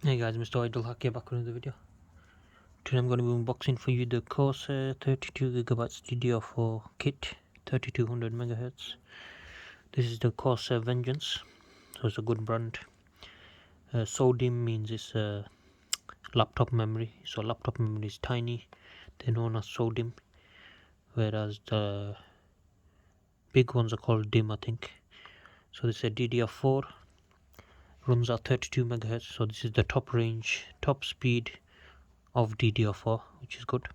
Hey guys, MrWaheedulHaque back with another video. Today I'm going to be unboxing for you the Corsair 32GB DDR4 kit, 3200MHz. This is the Corsair Vengeance, so it's a good brand. SODIMM means it's a laptop memory, so laptop memory is tiny, they're known as SODIMM, whereas the big ones are called DIMM, I think. So this is a DDR4, runs at 32MHz, so this is the top range, top speed of DDR4, which is good.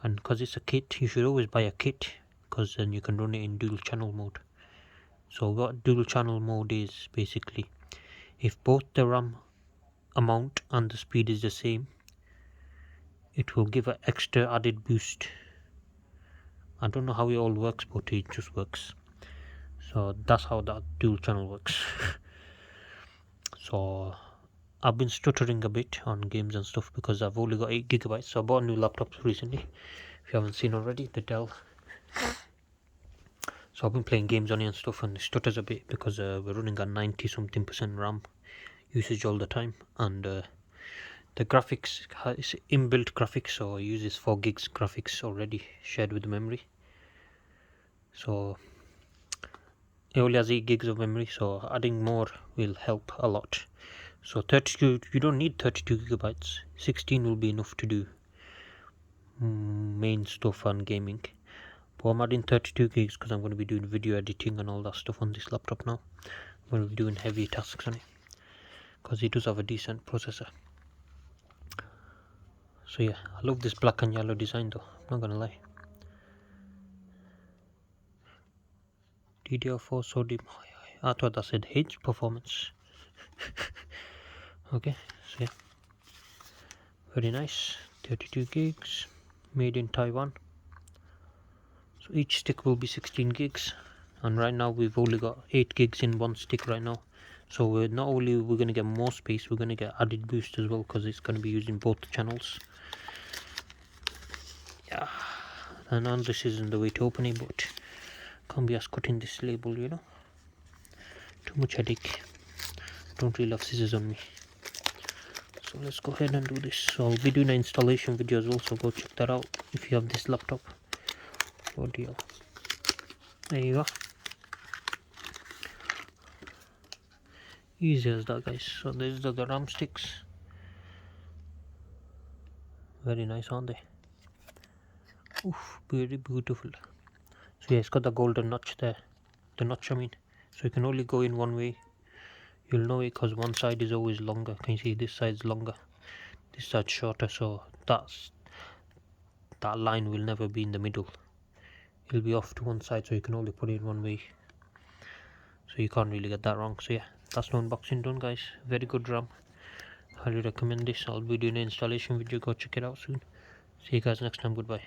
And because it's a kit, you should always buy a kit, because then you can run it in dual channel mode. So what dual channel mode is, basically if both the RAM amount and the speed is the same, it will give an extra added boost. I don't know how it all works, but it just works. So that's how that dual channel works. So I've been stuttering a bit on games and stuff because I've only got 8GB. So I bought a new laptop recently, if you haven't seen already, the Dell. So I've been playing games on it and stuff, and it stutters a bit because we're running at 90 something percent RAM usage all the time, and the graphics is inbuilt graphics, so it uses 4 gigs graphics already shared with the memory. So it only has 8 gigs of memory, so adding more will help a lot. So 32, you don't need 32GB, 16 will be enough to do main stuff and gaming. But I'm adding 32 gigs because I'm going to be doing video editing and all that stuff on this laptop now. I'm going to be doing heavy tasks on it because it does have a decent processor. So yeah, I love this black and yellow design though, I'm not gonna lie. DDR4 SODIMM, I thought that said H performance. Okay, so yeah, very nice. 32 gigs, made in Taiwan. So each stick will be 16 gigs, and right now we've only got 8 gigs in one stick right now. So we're not only we're going to get more space, we're going to get added boost as well, because it's going to be using both channels. Yeah, and on this isn't the way to open it, but can't be as cutting this label, you know, too much headache. Don't really have scissors on me, so let's go ahead and do this. So I'll be doing an installation video as well, so go check that out if you have this laptop. Oh dear, there you go, easy as that, guys. So these are the RAM sticks, very nice, aren't they? Oof, very beautiful. So yeah, it's got the golden notch there, the notch I mean, so you can only go in one way. You'll know it because one side is always longer. Can you see this side's longer, this side's shorter, so that line will never be in the middle. It'll be off to one side, so you can only put it in one way, so you can't really get that wrong. So yeah, that's the unboxing done, guys. Very good RAM, highly recommend this. I'll be doing an installation video, go check it out soon. See you guys next time, goodbye.